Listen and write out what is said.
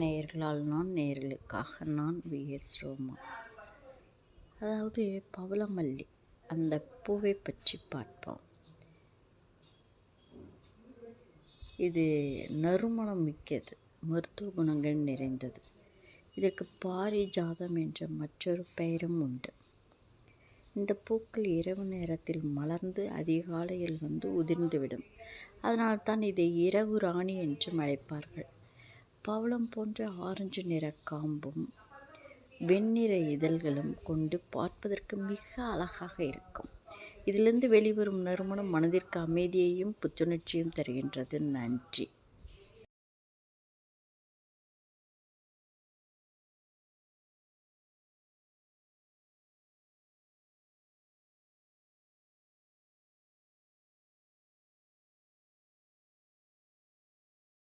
நேயர்களால் நான் நேயர்களுக்காக நான் விஎஸ் ரோமா. அதாவது பவளமல்லி அந்த பூவை பற்றி பார்ப்போம். இது நறுமணம் மிக்கது, மருத்துவ குணங்கள் நிறைந்தது. இதற்கு பாரிஜாதம் என்ற மற்றொரு பெயரும் உண்டு. இந்த பூக்கள் இரவு நேரத்தில் மலர்ந்து அதிகாலையில் உதிர்ந்துவிடும். அதனால்தான் இதை இரவு ராணி என்றும் அழைப்பார்கள். பவளம் போன்ற ஆரஞ்சு நிற காம்பும் வெண்ணிற இதழ்களும் கொண்டு பார்ப்பதற்கு மிக அழகாக இருக்கும். இதிலிருந்து வெளிவரும் நறுமணம் மனதிற்கு அமைதியையும் புத்துணர்ச்சியும் தருகின்றது. நன்றி.